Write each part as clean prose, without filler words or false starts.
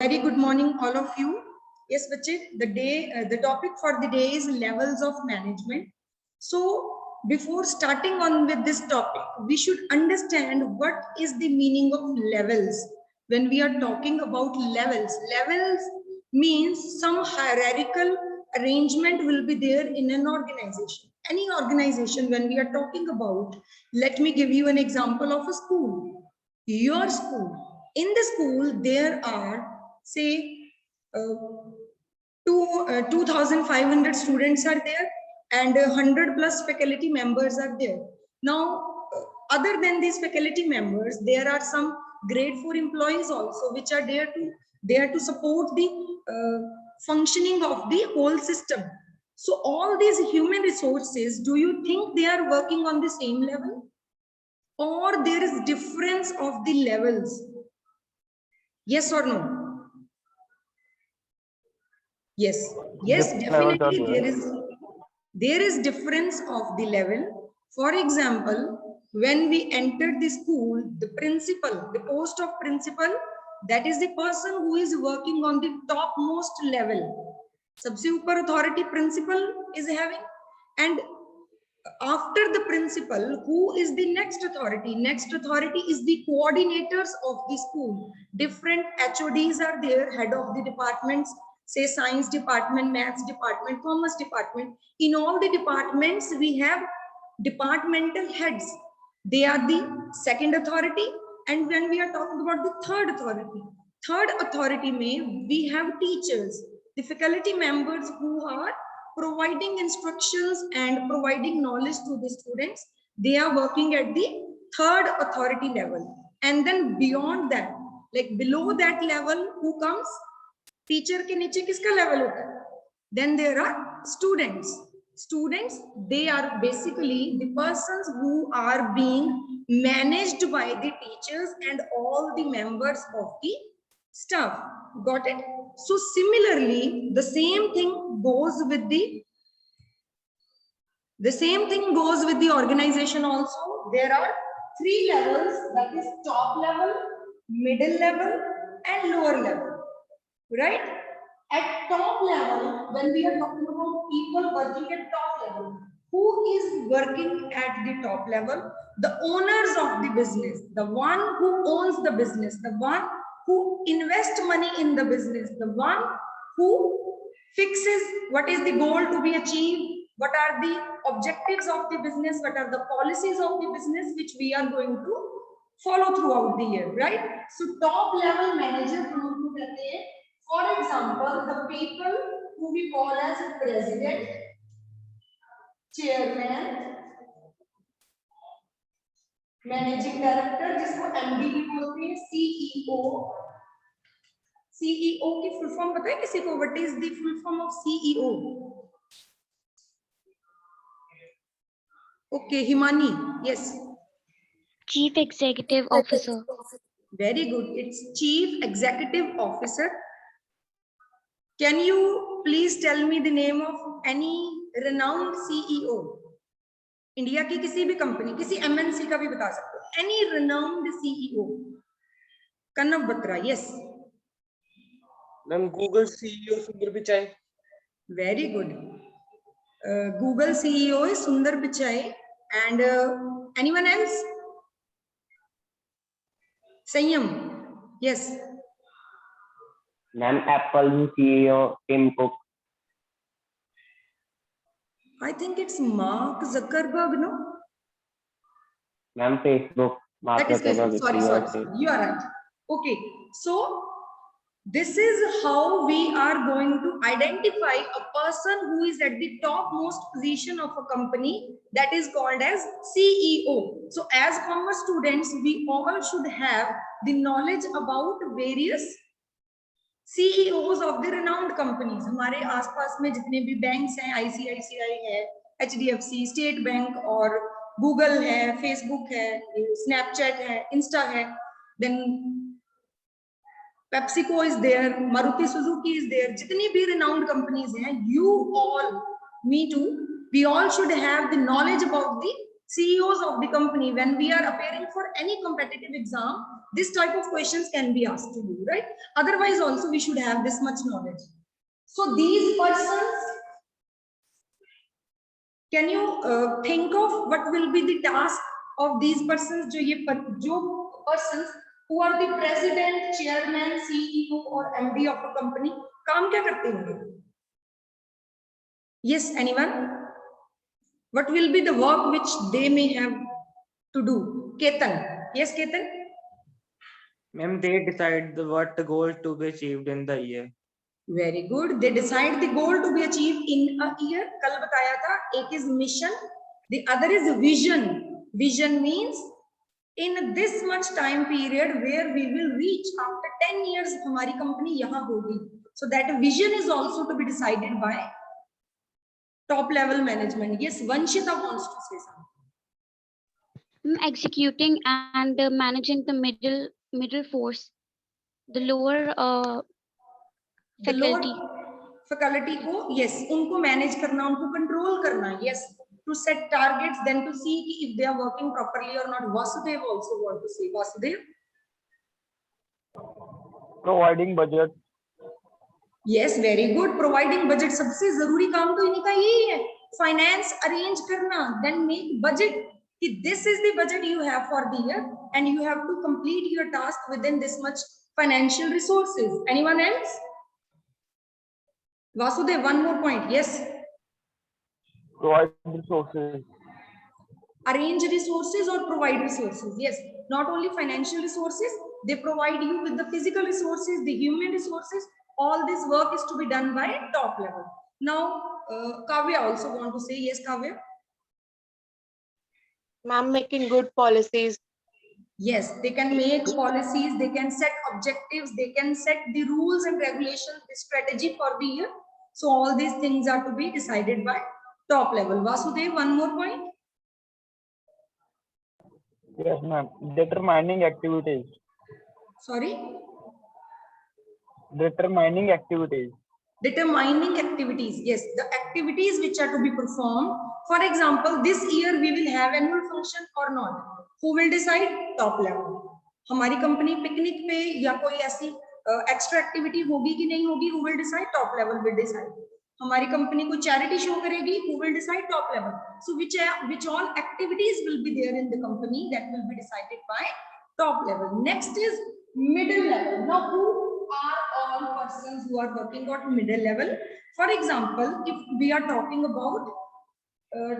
Very good morning, all of you. Yes, bache, the topic for the day is levels of management. So, before starting on with this topic, we should understand what is the meaning of levels. When we are talking about levels means some hierarchical arrangement will be there in an organization. Any organization, when we are talking about, let me give you an example of a school. Your school. In the school, there are, say, 2,500 students are there and 100 plus faculty members are there. Now, other than these faculty members, there are some grade 4 employees also, which are there to support the functioning of the whole system. So all these human resources, do you think they are working on the same level? Or there is difference of the levels? Yes or no? Yes, definitely there is difference of the level. For example, when we enter the school, the principal, the post of principal, that is the person who is working on the topmost level. सबसे ऊपर authority principal is having, and after the principal, who is the next authority? Next authority is the coordinators of the school. Different HODs are there, head of the departments, say science department, maths department, commerce department. In all the departments, we have departmental heads. They are the second authority. And when we are talking about the third authority may we have teachers, the faculty members who are providing instructions and providing knowledge to the students. They are working at the third authority level. And then beyond that, like below that level, who comes? Teacher ke niche kiska level hota hai? Then there are students. Students, they are basically the persons who are being managed by the teachers and all the members of the staff. Got it? So similarly, the same thing goes with the organization also. There are three levels, that is top level, middle level, and lower level. Right? At top level, when we are talking about people working at top level, who is working at the top level? The owners of the business, the one who owns the business, the one who invests money in the business, the one who fixes what is the goal to be achieved, what are the objectives of the business, what are the policies of the business which we are going to follow throughout the year, right? So top level manager, for example, the people who we call as president, chairman, managing director, जिसको MD भी बोलते हैं, CEO. CEO की full form पता है किसी को? What is the full form of CEO? Okay, Himani. Yes, chief executive officer. Very good, it's chief executive officer. Can you please tell me the name of any renowned CEO? India की किसी भी company, किसी MNC का भी बता सकते हो. Any renowned CEO? Kannav Batra. Yes ma'am, Google CEO Sundar Pichai. Very good. Google CEO is Sundar Pichai. And anyone else? Sanyam. Yes ma'am, Apple CEO Tim Cook. I think it's Mark Zuckerberg, no? Ma'am, Facebook. That is Facebook. Sorry. You are right. Okay. So this is how we are going to identify a person who is at the topmost position of a company, that is called as CEO. So as commerce students, we all should have the knowledge about various CEOs of the renowned companies. हमारे आसपास में जितने भी banks हैं, ICICI है, HDFC, State Bank, और Google है, Facebook है, स्नैपचैट है, इंस्टा है, then PepsiCo is there, Maruti Suzuki is there. जितनी भी renowned companies हैं, you all, me too, we all should have the knowledge about the CEOs of the company. When we are appearing for any competitive exam, This type of questions can be asked to you, right? Otherwise also we should have this much knowledge. So these persons, can you think of what will be the task of these persons? जो persons who are the president, chairman, CEO or MD of a company, काम क्या करते होंगे? Yes, anyone? What will be the work which they may have to do? Ketan. Yes, Ketan? Ma'am, they decide what the goal to be achieved in the year. Very good. They decide the goal to be achieved in a year. कल बताया था, एक is mission, the other is vision. Vision means in this much time period where we will reach after 10 years हमारी company यहाँ होगी. So that vision is also to be decided by top level management. Yes, Vanshita wants to say something. Executing and managing the middle force, the lower The lower faculty. faculty को, yes, उनको manage करना, उनको control करना, yes, to set targets, then to see if they are working properly or not. Vasudev also want to say. Vasudev? Providing budget. Yes, very good. Providing budget, सबसे जरूरी काम तो इन्हीं का यही है. Finance arrange करना, then make budget. कि this is the budget you have for the year and you have to complete your task within this much financial resources. Anyone else? Vasudev, one more point. Yes. Provide resources. Arrange resources or provide resources. Yes, not only financial resources, they provide you with the physical resources, the human resources. All this work is to be done by top level. Now, Kavya also want to say. Yes, Kavya? Ma'am, making good policies. Yes, they can make policies, they can set objectives, they can set the rules and regulations, the strategy for the year. So all these things are to be decided by top level. Vasudev, one more point. Yes, ma'am. Determining activities. Sorry? Determining activities. Determining activities. Yes, the activities which are to be performed. For example, this year we will have annual function or not. Who will decide? Top level. हमारी company picnic पे या कोई ऐसी extra activity होगी कि नहीं होगी? Who will decide? Top level will decide. हमारी company कोई charity show करेगी? Who will decide? Top level. So which all activities will be there in the company, that will be decided by top level. Next is middle level. Now who are all persons who are working at middle level? For example, if we are talking about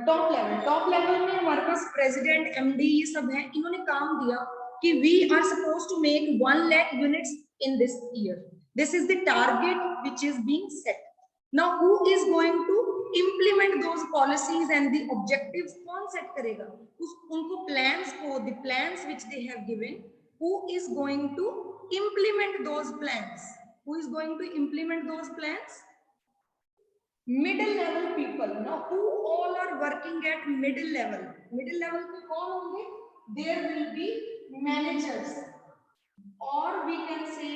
top level में हमारे पास president MD ये सब है, इन्होंने काम दिया कि we are suppose to make 1 lakh units in this year. This is the target which is being set. Now who is going to implement those policies and the objectives? कौन set करेगा उनको प्लान्स को, the plans which they have given? Who is going to implement those plans? Who is going to implement those plans? Middle level people. Now who all are working at middle level? Middle level पे कौन होंगे? There will be managers, or we can say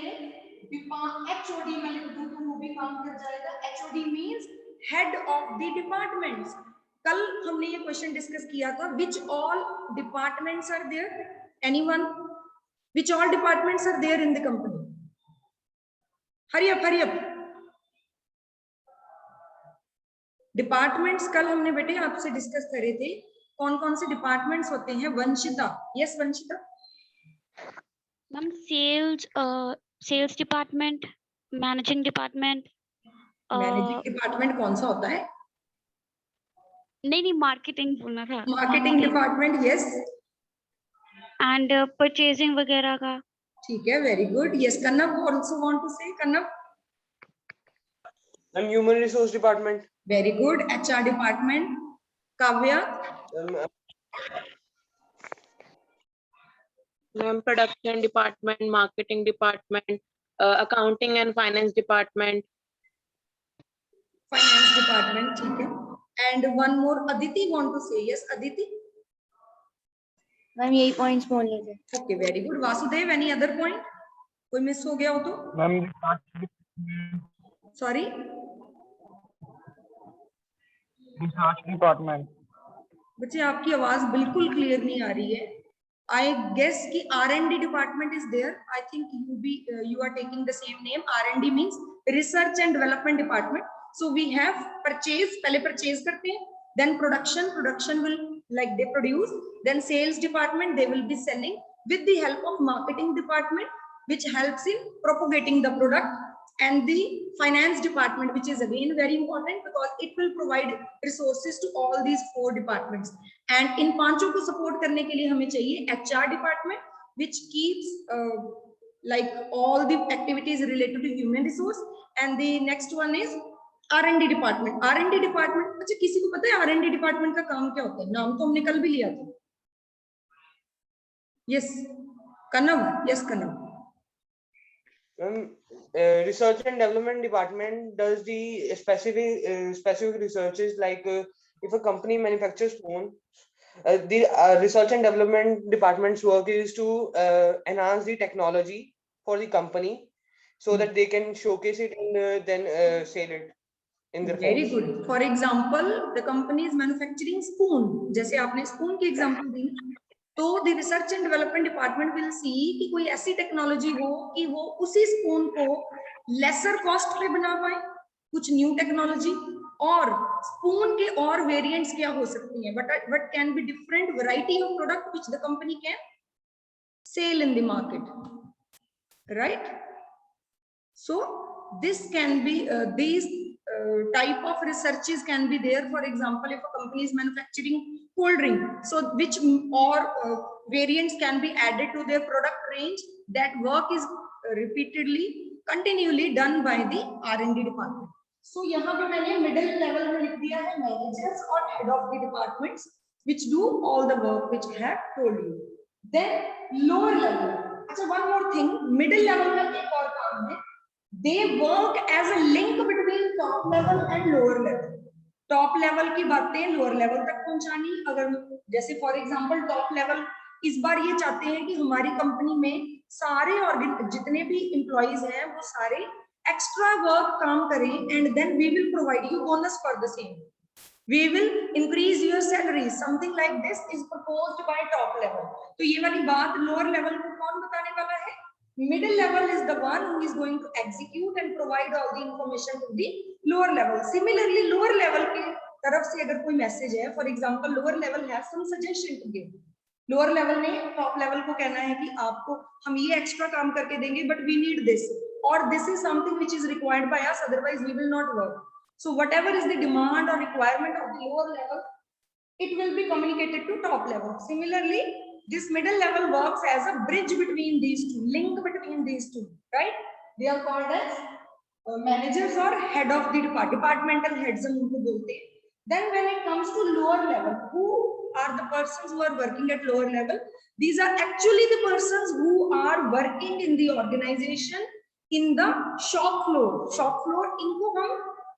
HOD में लिख दूं तो वो भी काम कर जाएगा. HOD means head of the departments. कल हमने ये क्वेश्चन डिस्कस किया था. Which all departments are there? Anyone? Which all departments are there in the company? Hurry up, hurry up. Departments कल हमने बेटे आपसे डिस्कस करे थे, कौन कौन से डिपार्टमेंट्स होते हैं. Vanshita. Yes Vanshita. Ma'am sales department, managing department. Managing department कौन सा होता है? नहीं मार्केटिंग बोलना था. Marketing department. Yes. And purchasing वगैरह का. ठीक है, very good. Yes, Kannav also want to say. Kannav. And human resource department. Very good. HR department. Kavya. Ma'am, production department, marketing department, accounting and finance department. Finance department. ठीक है. And one more, Aditi want to say. Yes, Aditi. Ma'am यही points बोलने थे. Okay, very good. Vasudev, any other point? कोई miss हो गया हो तो? Ma'am, Sorry. research department. बच्चे आपकी आवाज बिल्कुल क्लियर नहीं आ रही है. I guess ki R&D department is there. I think you are taking the same name. R&D means research and development department. So we have purchase, pehle purchase karte hain, then production will, like, they produce, then sales department, they will be selling with the help of marketing department, which helps in propagating the product, and the finance department, which is again very important because it will provide resources to all these 4 departments. And in पांचों को support करने के लिए हमें चाहिए HR department, which keeps like all the activities related to human resource, and the next one is R&D department. R&D department, अच्छा किसी को पता है R&D department का काम क्या होता है? नाम तो हमने कल भी लिया था. Yes, Kanav. Yes, Kanav. Research and development department does the specific researches, like if a company manufactures phone, the research and development department's work is to enhance the technology for the company so that they can showcase it and then sell it in their Very phones. good. For example, the company is manufacturing spoon. जैसे आपने spoon की example दी, तो the research and development department will see कि कोई ऐसी technology हो कि वो उसी spoon को lesser cost पे बना पाए, कुछ new technology, और spoon के और variants क्या हो सकती हैं, what can be different variety of product which the company can sell in the market, right? So this can be these type of researches can be there. For example, if a company is manufacturing cold drink, so which variants can be added to their product range, that work is repeatedly continually done by the R&D department. So यहाँ पे मैंने middle level में लिख दिया है managers और head of the departments which do all the work which I have told you. Then lower level, अच्छा one more thing, middle level में एक और काम है, they work as a link between top level and lower level. Top level की बातें lower level तक पहुंचानी, अगर जैसे फॉर एग्जांपल टॉप लेवल इस बार ये चाहते हैं कि हमारी कंपनी में सारे जितने भी एम्प्लॉइज हैं वो सारे एक्स्ट्रा वर्क काम करें, and then we will provide you bonus for the same, we will increase your salary, something like this is proposed by top level. तो ये वाली बात लोअर लेवल को कौन बताने वाला है? Middle level is the one who is going to execute and provide all the information to the lower level. Similarly, lower level की तरफ से अगर कोई मैसेज है, for example, lower level has some suggestion to give. Lower level ने top level को कहना है कि आपको हम ये extra काम करके देंगे, but we need this, or this is something which is required by us, otherwise we will not work. So whatever is the demand or requirement of the lower level, it will be communicated to top level. Similarly, this middle level works as a bridge between these two, link between these two, right? They are called as managers or head of the departmental heads हम उनको बोलते हैं. Then when it comes to lower level, who are the persons who are working at lower level? These are actually the persons who are working in the organization in the shop floor. Shop floor इनको हम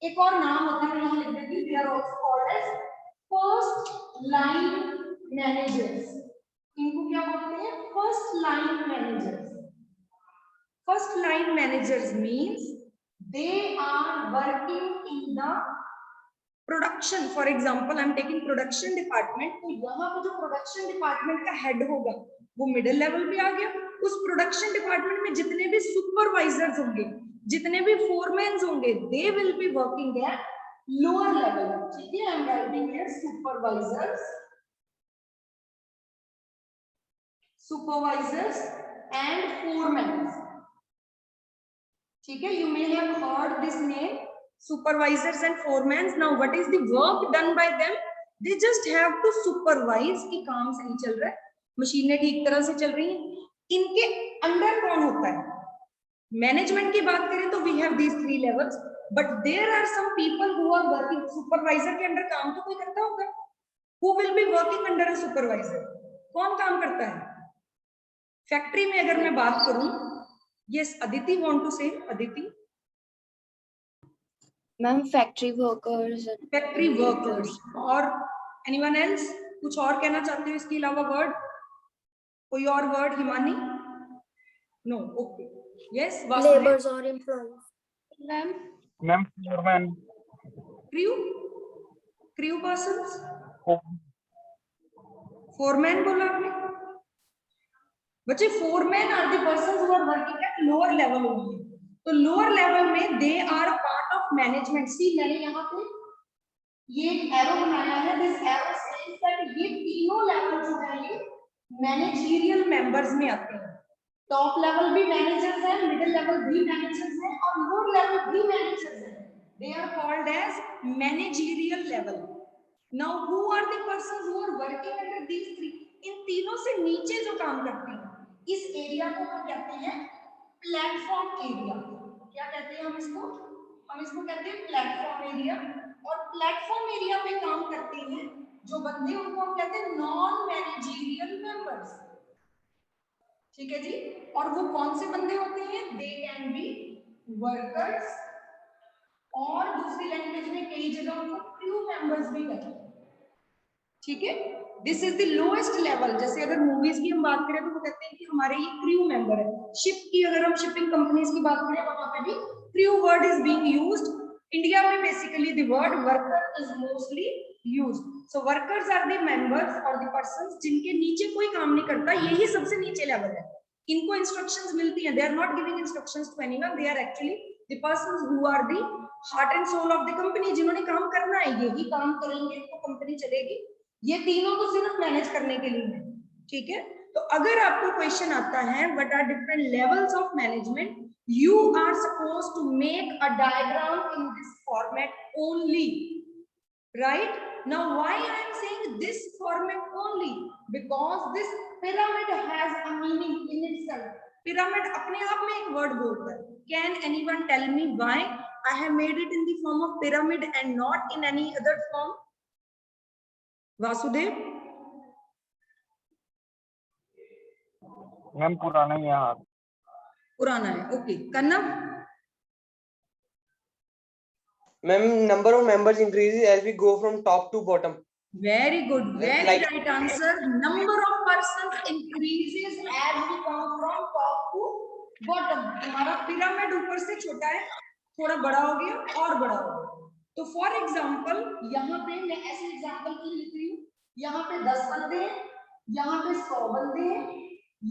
एक और नाम होता है, यहाँ लिख देंगे, they are also called as first line managers. इनको क्या बोलते हैं? First line managers. First line managers means they are working in the production. For example, I'm taking production department, तो यहाँ पे जो production department का head होगा वो middle level पे आ गया. उस production department में जितने भी supervisors होंगे, जितने भी foremen होंगे, they will be working at lower level. ठीक है, I'm writing here supervisors and foremen. ठीक है, you may have heard this name, supervisors and foremen. Now what is the work done by them? They just have to supervise कि काम सही चल रहा है, मशीनें ठीक तरह से चल रही हैं. इनके अंडर कौन होता है? मैनेजमेंट की बात करें तो we have these 3 levels, but there are some people who are working. Supervisor के अंडर काम तो कोई करता होगा. Who will be working under a supervisor? कौन काम करता है? फैक्ट्री में अगर मैं बात करूं, yes, Aditi want to say, Aditi. Ma'am factory workers. Factory workers. और anyone else कुछ और कहना चाहते हो इसके अलावा वर्ड? कोई और word? Himani? No, okay. Yes, Vasudev. Labours और employees. Ma'am foreman. Crew persons. Foreman बोला आपने? बच्चे foremen are the persons who are working at lower level only. तो lower level में they are part of management. See मैंने यहाँ पे ये एरो बनाया है. This arrow says that ये तीनों लेवल जो है ये मैनेजरियल मेंबर्स में आते हैं. टॉप लेवल भी मैनेजर्स हैं, मिडिल लेवल भी मैनेजर्स हैं और लोअर लेवल भी मैनेजर्स हैं. They are called as managerial level. Now who are the persons who are working under these three? इन तीनों से नीचे जो काम करते हैं इस एरिया को हम कहते हैं प्लेटफॉर्म एरिया. क्या कहते हैं हम इसको? हम इसको कहते हैं प्लेटफॉर्म एरिया. और प्लेटफॉर्म एरिया पे काम करते हैं जो बंदे उनको हम कहते हैं नॉन मैनेजरियल मेंबर्स. ठीक है जी. और वो कौन से बंदे होते हैं? दे कैन बी वर्कर्स और दूसरी लैंग्वेज में कई जगह उनको क्रू मेंबर्स भी कहते हैं. ठीक है. This is the lowest level. जैसे अगर मूवीज की हम बात करें तो वो कहते हैं कि हमारे ये क्रू मेंबर है. शिप की अगर हम शिपिंग कंपनीज की बात करें वहां पे भी crew word is being used. India में basically the word worker is mostly used. So workers are the members और द पर्संस जिनके नीचे कोई काम नहीं करता. यही सबसे नीचे लेवल है. इनको इंस्ट्रक्शंस मिलती हैं. They are not giving instructions to anyone. They are actually the persons who are the heart and soul of the company. जिन्होंने काम करना है यही काम करेंगे तो कंपनी चलेगी. ये तीनों तो सिर्फ मैनेज करने के लिए है. ठीक है. तो अगर आपको क्वेश्चन आता है what are different levels of management, you are supposed to make a diagram in this format only. Right. Now why I am saying this format only? Because this pyramid has a meaning in itself. Pyramid अपने आप में एक word बोलता है. Can anyone tell me why I have made it in the form of pyramid and not in any other form? Vasudev. Ma'am पुराना ही है. पुराना है. Okay. कन्नव. Ma'am, number of members increases as we go from top to bottom. Very good. Very Like- right answer. Number of persons increases as we come from top to bottom. हमारा pyramid ऊपर से छोटा है, थोड़ा बड़ा हो गया और बड़ा हो गया. तो फॉर एग्जाम्पल यहाँ पे मैं ऐसे एग्जाम्पल की लिख रही हूँ. यहाँ पे 10 बंदे हैं, यहाँ पे 100 बंदे हैं,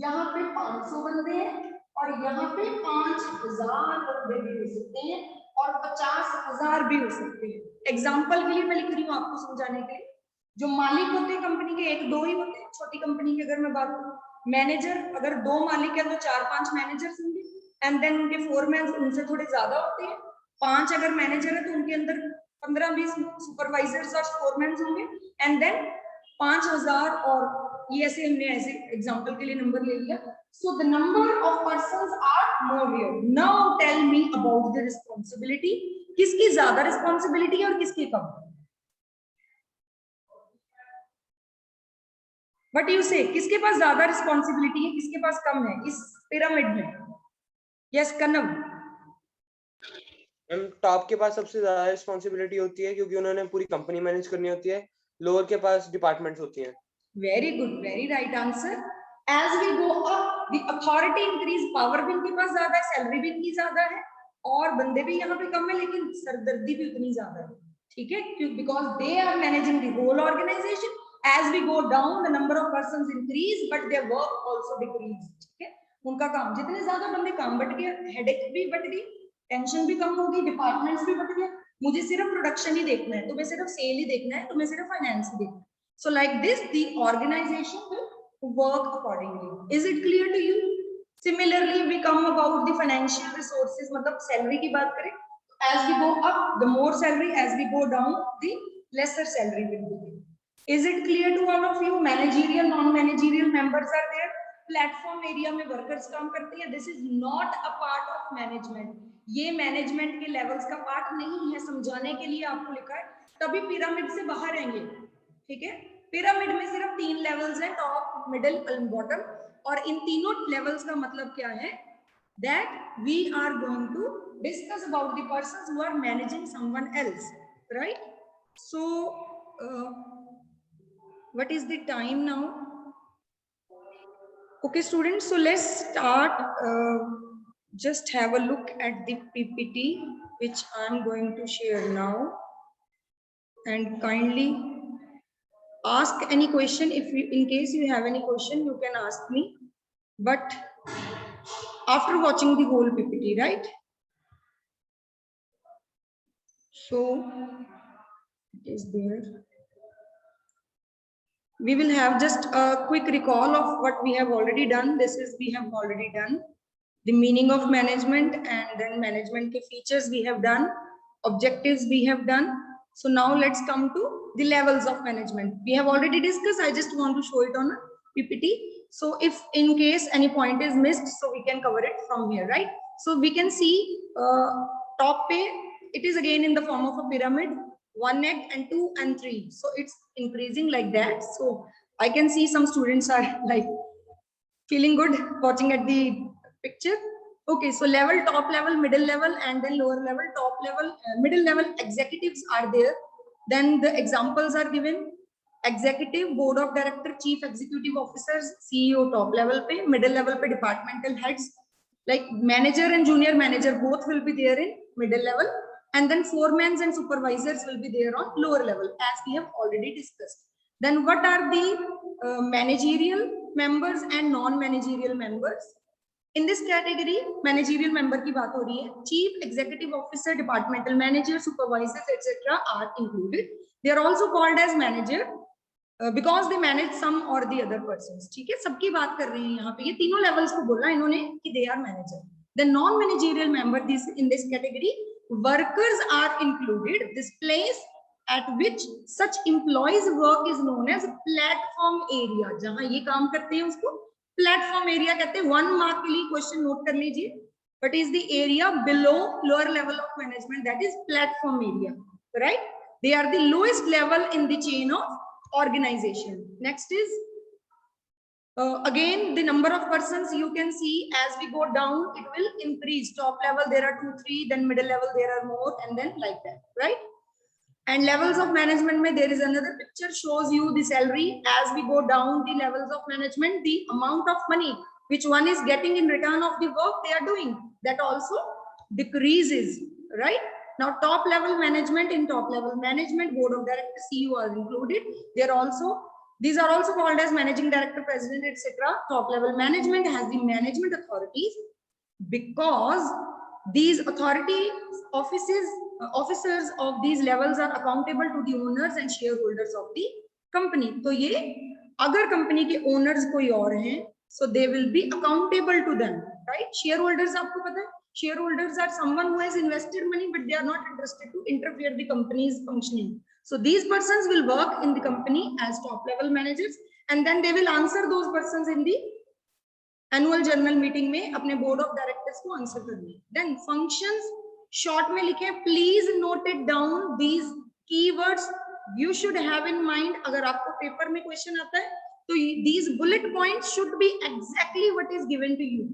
यहाँ पे 500 बंदे हैं और यहाँ पे 5000 बंदे भी हो सकते हैं और 50,000 भी हो सकते हैं. एग्जाम्पल के लिए मैं लिख रही हूँ आपको समझाने के लिए. जो मालिक होते हैं कंपनी के 1-2 ही होते हैं. छोटी कंपनी की अगर मैं बात करूँ, मैनेजर अगर 2 मालिक है तो 4-5 मैनेजर्स होंगे. एंड देन उनके फोरमैन उनसे थोड़े ज्यादा होते हैं. 5 अगर मैनेजर है तो उनके अंदर 15-20 सुपरवाइजर्स और फोरमैन होंगे. एंड देन 5000 और ये ऐसे हमने ऐसे एग्जांपल के लिए नंबर ले लिया. So the number of persons are more here. Now tell me about the responsibility. किसकी ज्यादा रिस्पांसिबिलिटी है और किसकी कम? व्हाट यू से? किसके पास ज्यादा रिस्पांसिबिलिटी है, किसके पास कम है इस पिरामिड में? यस कन्नव. मैम टॉप के पास सबसे ज्यादा रिस्पॉन्सिबिलिटी होती है क्योंकि उन्होंने पूरी कंपनी मैनेज करनी होती है. लोअर के पास डिपार्टमेंट्स होती हैं. Very good. Very right answer. As we go up the authority increase. Power भी इनके पास ज्यादा है, सैलरी भी इनकी ज्यादा है और बंदे भी यहाँ पे कम है लेकिन सरदर्दी भी उतनी ज्यादा है. ठीक है. क्यों? Because they are managing the whole organisation. As we go down, the number of persons increase, but their work also decrease. ठीक है. उनका काम जितने ज्यादा बंदे काम बढ़ गया, हेडेक भी बढ़ गई, टेंशन भी कम होगी, डिपार्टमेंट्स भी बढ़ गया. मुझे सिर्फ प्रोडक्शन ही देखना है, तुम्हें सिर्फ सेल ही देखना है, तुम्हें सिर्फ फाइनेंस ही देखना है. So like this, the organization will work accordingly. Is it clear to you? Similarly, we come about the financial resources. मतलब सैलरी की बात करें, as we go up, the more salary. As we go down, the lesser salary will be. Is it clear to all of you? Managerial, non-managerial members are there. Platform area में workers काम करते हैं. This is not a part of management. ये management के levels का part नहीं है. समझाने के लिए आपको लिखा है. तभी pyramid से बाहर आएंगे. ठीक है. pyramid में सिर्फ 3 levels हैं, top, middle and bottom. और इन तीनों levels का मतलब क्या है? That we are going to discuss about the persons who are managing someone else, right? So. What is the time now? Okay students, so let's start. Just have a look at the PPT which I'm going to share now and kindly ask any question. If you, in case you have any question, you can ask me. but after watching the whole PPT, right? So it is there. We will have just a quick recall of what we have already done. This is we have already done. The meaning of management, and then management ke features we have done, objectives we have done. So now let's come to the levels of management. We have already discussed. I just want to show it on a PPT. So if in case any point is missed, so we can cover it from here, right? So we can see top pay. It is again in the form of a pyramid, 1 egg and 2 and 3. So it's increasing like that. So I can see some students are like feeling good watching at the picture. Okay, so level, top level, middle level, and then lower level, top level, middle level executives are there. Then the examples are given. Executive, board of director, chief executive officers, CEO top level pay, middle level pay departmental heads, like manager and junior manager both will be there in middle level, and then foremen and supervisors will be there on lower level, as we have already discussed. Then what are the managerial members and non-managerial members? In this category, managerial member की बात हो रही है. Chief executive officer, departmental manager, supervisors, etc. are included. They are also called as manager because they manage some or the other persons. ठीक है, सबकी बात कर रहे हैं यहाँ पे. ये तीनों levels को बोला इन्होंने कि they are manager. The non-managerial member in this category, workers are included. This place at which such employees work is known as platform area. जहाँ ये काम करते हैं उसको प्लेटफॉर्म एरिया कहते हैं. 1 मार्क के लिए क्वेश्चन नोट कर लीजिए. What is the area below lower level of management? That is platform area, right? They are the lowest level in the chain of organization. Next is again the number of persons. You can see as we go down it will increase. Top level there are 2 3, then middle level there are more, and then like that, right? And levels of management mein there is another picture shows you the salary. As we go down the levels of management, the amount of money which one is getting in return of the work they are doing, that also decreases, right? Now top level management, in top level management, board of directors, CEO are included. These are also called as managing director, president, etc. Top level management has the management authorities because these authority officers of these levels are accountable to the owners and shareholders of the company. तो ये अगर company के owners कोई और हैं, so they will be accountable to them, right? Shareholders आपको पता है, shareholders are someone who has invested money but they are not interested to interfere the company's functioning. So these persons will work in the company as top level managers, and then they will answer those persons in the annual general meeting में अपने board of directors को answer करनी. Then functions short में लिखे. Please note it down. These keywords you should have in mind. अगर आपको paper में question आता है तो these bullet points should be exactly what is given to you,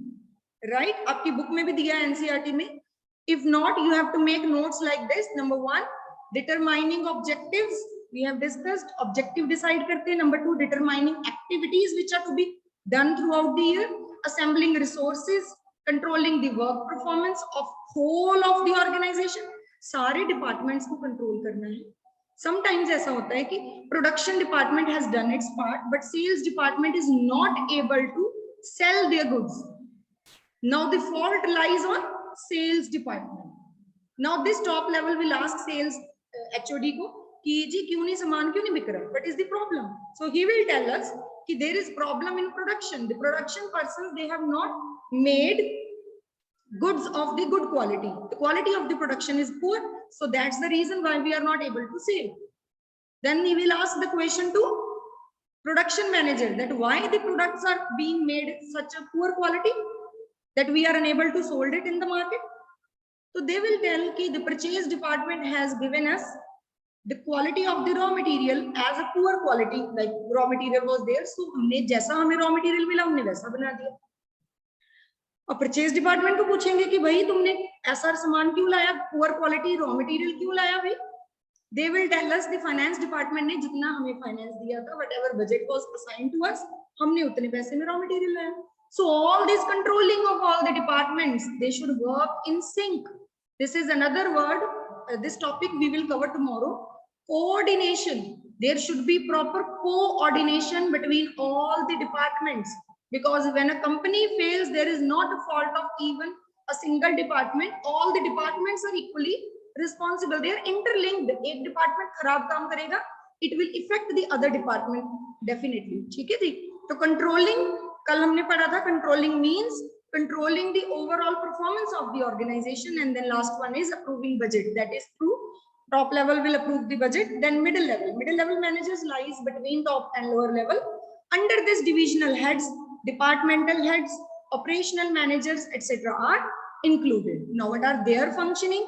right? आपकी book में भी दिया है NCERT में. If not, you have to make notes like this. Number 1, determining objectives. We have discussed objective decide करते हैं. Number 2, determining activities which are to be done throughout the year. Assembling resources, controlling the work performance of whole of the organization. सारे departments को control करना है. Sometimes ऐसा होता है कि production department has done its part, but sales department is not able to sell their goods. Now the fault lies on sales department. Now this top level will ask sales HOD को कि जी क्यों नहीं सामान क्यों नहीं बिक रहा? What is the problem? So he will tell us कि there is problem in production. The production persons, they have not made goods of the good quality. The quality of the production is poor, so that's the reason why we are not able to sell. Then he will ask the question to production manager that why the products are being made such a poor quality that we are unable to sold it in the market. So they will tell कि the purchase department has given us the quality of the raw material as a poor quality, like raw material was there, so हमने जैसा हमें raw material मिला हमने वैसा बना दिया. और परचेज डिपार्टमेंट को पूछेंगे कि भाई तुमने ऐसा सामान क्यों लाया, पुअर क्वालिटी रॉ मटेरियल क्यों लाया भाई? They will tell us the finance department ने जितना हमें फाइनेंस दिया था, whatever budget was assigned to us, हमने उतने पैसे में रॉ मटेरियल लाया. So all this controlling of all the departments, they should work in sync. This is another word. This topic we will cover tomorrow. Coordination. There should be proper coordination between all the departments, because when a company fails, there is not a fault of even a single department. All the departments are equally responsible. They are interlinked. एक department खराब काम करेगा, it will affect the other department definitely. ठीक है जी? तो controlling, कल हमने पढ़ा था, controlling means controlling the overall performance of the organization, and then last one is approving budget. That is true. Top level will approve the budget. Then middle level managers lies between top and lower level. Under this, divisional heads, departmental heads, operational managers, etc. are included. Now, what are their functioning?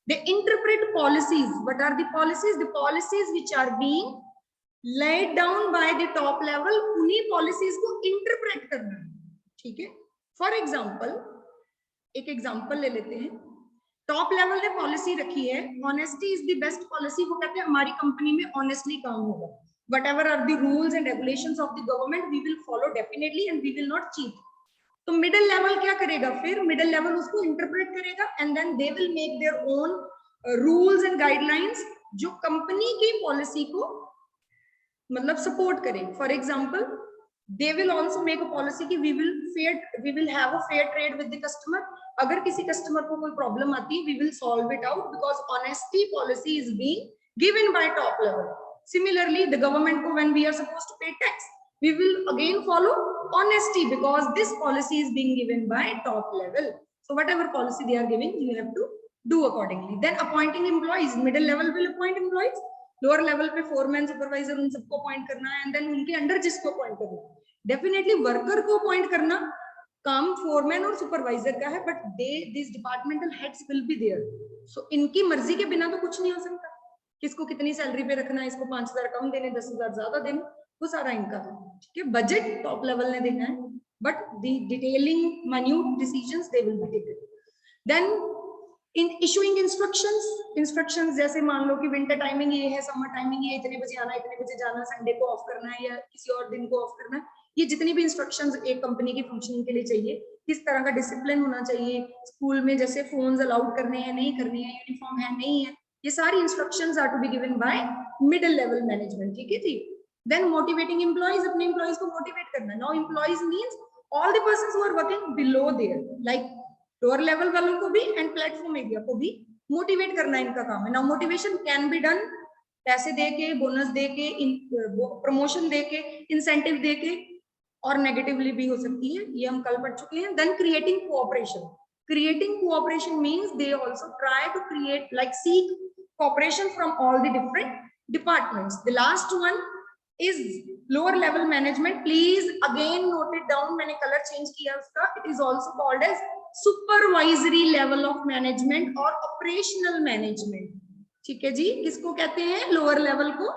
They interpret policies. What are the policies? The policies which are being laid down by the top level, उन्हीं policies को interpret करना है. ठीक है? For example, एक example ले लेते हैं. टॉप लेवल ने पॉलिसी रखी है, honesty is the best policy. वो कहते हैं हमारी कंपनी में ऑनेस्टली काम होगा. whatever are the rules and regulations of the government, we will follow definitely and we will not cheat. तो मिडिल लेवल क्या करेगा? फिर मिडिल लेवल उसको इंटरप्रेट करेगा and then they will make their own rules and guidelines जो company की policy को मतलब सपोर्ट करे. For example, they will also make a policy कि we will have a fair trade with the customer. अगर किसी customer को कोई प्रॉब्लम आती है, we will solve it out because honesty policy is being given by top level. Similarly, the government को when we are supposed to pay tax, we will again follow honesty because this policy is being given by top level. So whatever policy they are giving, you have to do accordingly. Then appointing employees, middle level will appoint employees. Lower level पे foreman supervisor उन सबको appoint करना है and then उनके under जिसको appoint करना है. Definitely worker को अपॉइंट करना काम फोरमैन और सुपरवाइजर का है, but this departmental heads will be there. सो इनकी मर्जी के बिना तो कुछ नहीं हो सकता. किसको कितनी सैलरी पे रखना है, इसको 5,000 कम देने, 10,000 ज्यादा देने, वो सारा इनका है. ठीक है, बजट टॉप लेवल ने देना है, but the detailing minute decisions they will be taken. Then in issuing instructions जैसे मान लो कि विंटर टाइमिंग ये है, समर टाइमिंग ये, इतने बजे आना, इतने बजे जाना, संडे को ऑफ करना है या किसी और दिन को ऑफ करना है. ये जितनी भी इंस्ट्रक्शंस एक कंपनी की फंक्शनिंग के लिए चाहिए, किस तरह का डिसिप्लिन होना चाहिए, स्कूल में जैसे फोन्स अलाउड करने हैं नहीं करने हैं, यूनिफॉर्म है नहीं है, ये सारी instructions are to be given by middle level management. ठीक है जी. देन मोटिवेटिंग एम्प्लॉइज, अपने एम्प्लॉइज को मोटिवेट करना. Now employees means all the persons who are working below their, like lower level वालों को भी एंड प्लेटफॉर्म एरिया को भी मोटिवेट करना इनका काम है. Now motivation can be done पैसे दे के, बोनस दे के, प्रमोशन दे के, इंसेंटिव दे के, और नेगेटिवली भी हो सकती है, ये हम कल पढ़ चुके हैं. Then creating cooperation means they also try to create like seek cooperation from all the different departments. The last one is lower level management. Please again note it down, मैंने कलर चेंज किया उसका. It is also called as supervisory level of management और operational management. ठीक है जी. किसको कहते हैं? लोअर लेवल को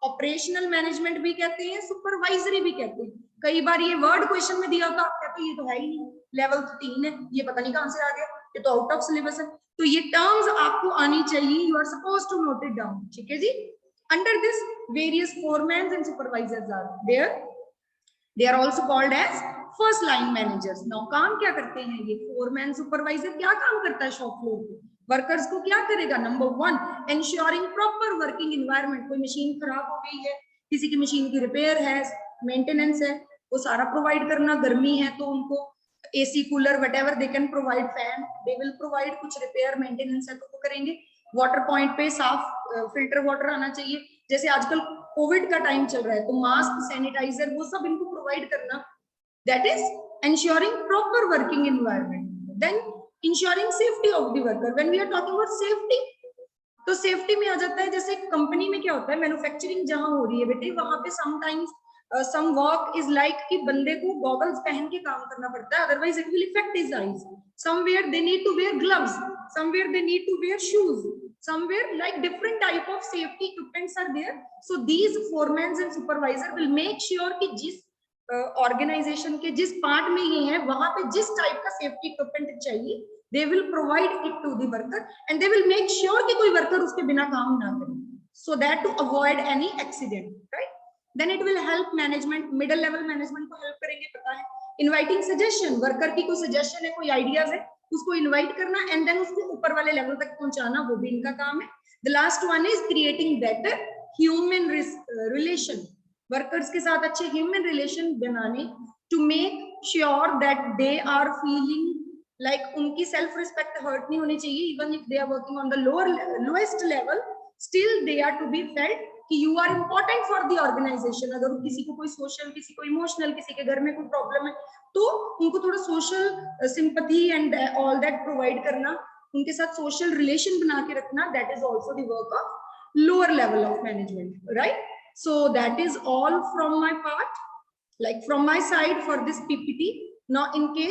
ऑपरेशनल मैनेजमेंट भी कहते हैं, सुपरवाइजरी भी कहते हैं. कई बार ये वर्ड क्वेश्चन में दिया होता, आप कहते ये तो है ही नहीं, लेवल तो 3 है, ये पता नहीं कहां से आ गया, ये तो आउट ऑफ सिलेबस है. तो ये टर्म्स आपको आनी चाहिए, you are supposed to note it down. ठीक है जी. Under this various foreman and supervisors are there. They are also called as first line managers. Now काम क्या करते हैं ये फोरमैन सुपरवाइजर? क्या काम करता है शॉप फ्लोर पे? वर्कर्स को क्या करेगा? Number 1, ensuring proper working environment. कोई मशीन खराब हो गई है, किसी की मशीन की रिपेयर है, मेंटेनेंस है, वो सारा प्रोवाइड करना. गर्मी है तो उनको AC, cooler, whatever they can provide, fan they will provide. कुछ रिपेयर मेंटेनेंस है तो वो करेंगे. वाटर पॉइंट पे साफ फिल्टर वाटर आना चाहिए. जैसे आजकल कोविड का टाइम चल रहा है तो मास्क, सैनिटाइजर, वो सब इनको प्रोवाइड करना. That is ensuring proper working environment. Then ensuring safety of the worker. When we are talking about safety, तो safety में आ जाता है, जैसे कंपनी में क्या होता है, मैन्युफैक्चरिंग जहां हो रही है बेटे, वहां पे sometimes some work is like कि बंदे को गॉगल्स पहन के काम करना पड़ता है, otherwise it will affect his eyes. Somewhere they need to wear gloves, somewhere they need to wear shoes, somewhere like different type of safety equipments are there. So these foremen and supervisor will make sure कि जिस organisation के जिस part में ये है वहां पे जिस टाइप का सेफ्टी इक्विपमेंट चाहिए, they will provide it to the worker and they will make sure कि कोई वर्कर उसके बिना काम ना करे, so that to avoid any accident. Right. Then it will help management. Middle level management को हेल्प करेंगे, पता है. इनवाइटिंग सजेशन, वर्कर की कोई सजेशन है, कोई आइडियाज है, उसको इनवाइट करना एंड देन उसको ऊपर वाले लेवल तक पहुंचाना, वो भी इनका काम है. The last one is creating better human relation. Workers के साथ अच्छे ह्यूमन रिलेशन बनाने to make sure that they are feeling like उनकी self respect hurt नहीं होनी चाहिए, even if they are working on the lowest level, still they are to be felt कि you are important for the organization. अगर किसी को कोई social, किसी को emotional, किसी के घर में कोई problem है, तो उनको थोड़ा social sympathy and all that provide करना, उनके साथ social relation बना के रखना, that is also the work of lower level of management, right? So that is all from my part, like from my side for this PPT. Now in case